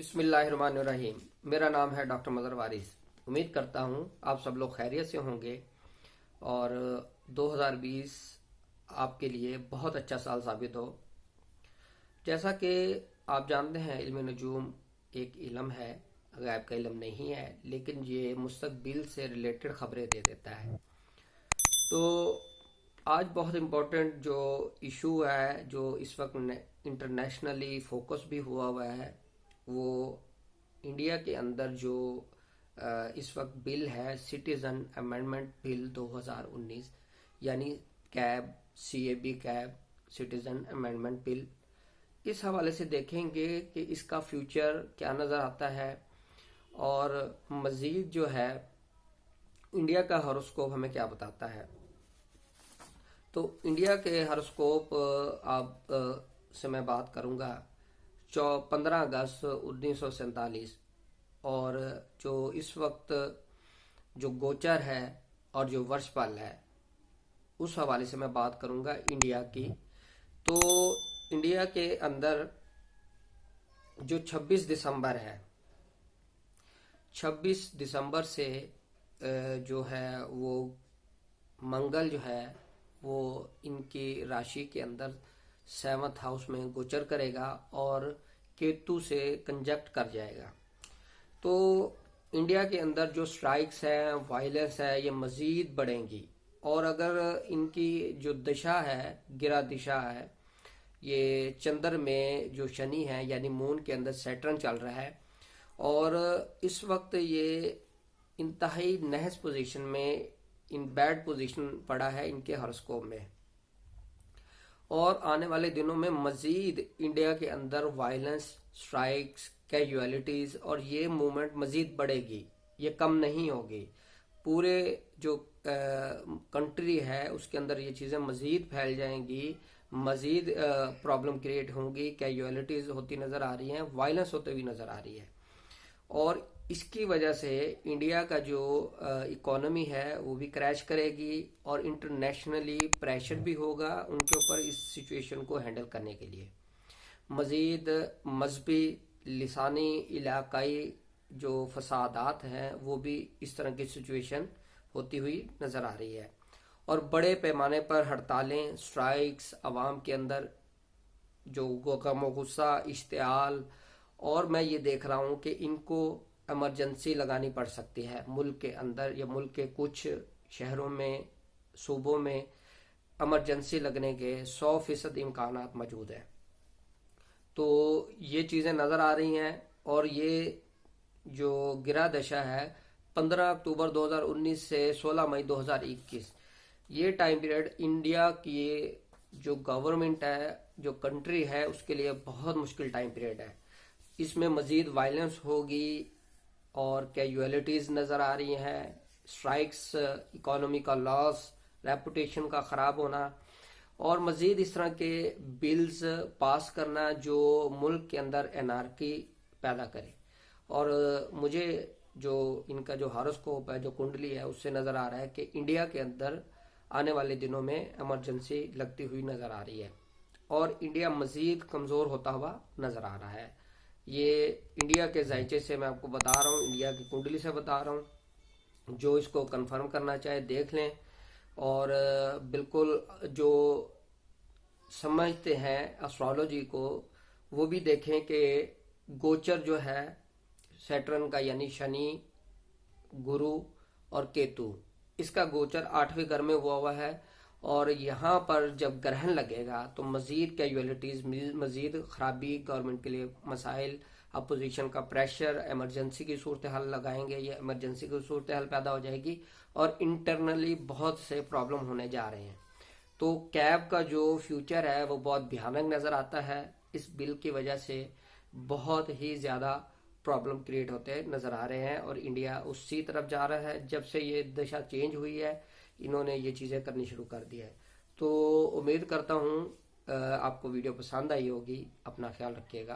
बिस्मिल्लाहिर्रहमानिर्रहीम। मेरा नाम है डॉक्टर मदर वारिस। उम्मीद करता हूँ आप सब लोग खैरियत से होंगे और 2020 आपके लिए बहुत अच्छा साल साबित हो। जैसा कि आप जानते हैं, इल्म नजूम एक इल्म है, गैब का इल्म नहीं है, लेकिन ये मुस्तकबिल से रिलेटेड खबरें दे देता है। तो आज बहुत इम्पोर्टेंट जो इशू है, जो इस वक्त इंटरनेशनली फोकस भी हुआ है, वो इंडिया के अंदर जो इस वक्त बिल है, सिटीजन अमेंडमेंट बिल 2019, यानी cab, CAB cab, citizen amendment bill. इस हवाले से देखेंगे कि इसका फ्यूचर क्या नज़र आता है और मज़ीद जो है इंडिया का हॉरोस्कोप हमें क्या बताता है। तो इंडिया के हॉरोस्कोप आप से मैं बात करूंगा 15 अगस्त 1947, और जो इस वक्त जो गोचर है और जो वर्षफल है उस हवाले से मैं बात करूंगा इंडिया की। तो इंडिया के अंदर जो 26 दिसंबर है, 26 दिसंबर से जो है वो मंगल जो है वो इनकी राशि के अंदर 7th हाउस में गोचर करेगा और केतु से कंजक्ट कर जाएगा। तो इंडिया के अंदर जो स्ट्राइक्स हैं, वायलेंस है, ये मज़ीद बढ़ेंगी। और अगर इनकी जो दिशा है, गिरा दिशा है, ये चंद्र में जो शनि है यानी मून के अंदर सैटर्न चल रहा है, और इस वक्त ये इंतहाई नहस पोजीशन में, इन बैड पोजीशन पड़ा है इनके हॉरोस्कोप में। और आने वाले दिनों में मजीद इंडिया के अंदर वायलेंस, स्ट्राइक्स, कैजुअलिटीज और ये मूवमेंट मजीद बढ़ेगी, ये कम नहीं होगी। पूरे जो कंट्री है उसके अंदर ये चीज़ें मजीद फैल जाएंगी, मजीद प्रॉब्लम क्रिएट होंगी, कैजुअलिटीज होती नज़र आ रही हैं, वायलेंस होते हुई नज़र आ रही है। और इसकी वजह से इंडिया का जो इकोनॉमी है वो भी क्रैश करेगी और इंटरनेशनली प्रेशर भी होगा उनके ऊपर इस सिचुएशन को हैंडल करने के लिए। मज़ीद मजहबी, लिसानी, इलाकाई जो फसादात हैं वो भी इस तरह की सिचुएशन होती हुई नज़र आ रही है। और बड़े पैमाने पर हड़तालें, स्ट्राइक्स, आवाम के अंदर जो गम और गुस्सा, इश्तियाल, और मैं ये देख रहा हूँ कि इनको इमरजेंसी लगानी पड़ सकती है मुल्क के अंदर, या मुल्क के कुछ शहरों में, सूबों में इमरजेंसी लगने के 100% इम्कानात मौजूद है। तो ये चीज़ें नज़र आ रही हैं। और ये जो गिरा दशा है 15 अक्टूबर 2019 से 16 मई 2021, ये टाइम पीरियड इंडिया की जो गवर्नमेंट है, जो कंट्री है, उसके लिए बहुत मुश्किल टाइम पीरियड है। इसमें मजीद वायलेंस होगी और कैजुअलिटीज नज़र आ रही हैं, स्ट्राइक्स, इकोनॉमी का लॉस, रेपुटेशन का ख़राब होना, और मज़ीद इस तरह के बिल्स पास करना जो मुल्क के अंदर एनार्की पैदा करे। और मुझे जो इनका जो हॉरोस्कोप है, जो कुंडली है, उससे नज़र आ रहा है कि इंडिया के अंदर आने वाले दिनों में इमरजेंसी लगती हुई नज़र आ रही है और इंडिया मज़ीद कमज़ोर होता हुआ नज़र आ रहा है। ये इंडिया के जायचे से मैं आपको बता रहा हूँ, इंडिया की कुंडली से बता रहा हूँ। जो इसको कंफर्म करना चाहे देख लें, और बिल्कुल जो समझते हैं एस्ट्रोलॉजी को वो भी देखें कि गोचर जो है सैटर्न का, यानी शनि, गुरु और केतु, इसका गोचर 8वें घर में हुआ है। और यहाँ पर जब ग्रहण लगेगा तो मज़ीद कैजुअलिटीज़, मज़ीद खराबी, गवर्नमेंट के लिए मसाइल, अपोजिशन का प्रेशर, एमरजेंसी की सूरत हाल लगाएंगे, ये एमरजेंसी की सूरत हाल पैदा हो जाएगी और इंटरनली बहुत से प्रॉब्लम होने जा रहे हैं। तो कैब का जो फ्यूचर है वो बहुत भयानक नज़र आता है। इस बिल की वजह से बहुत ही ज़्यादा प्रॉब्लम क्रिएट होते नज़र आ रहे हैं और इंडिया उसी तरफ जा रहा है। जब से ये दिशा चेंज हुई है, इन्होंने ये चीज़ें करनी शुरू कर दी है। तो उम्मीद करता हूँ आपको वीडियो पसंद आई होगी। अपना ख्याल रखिएगा।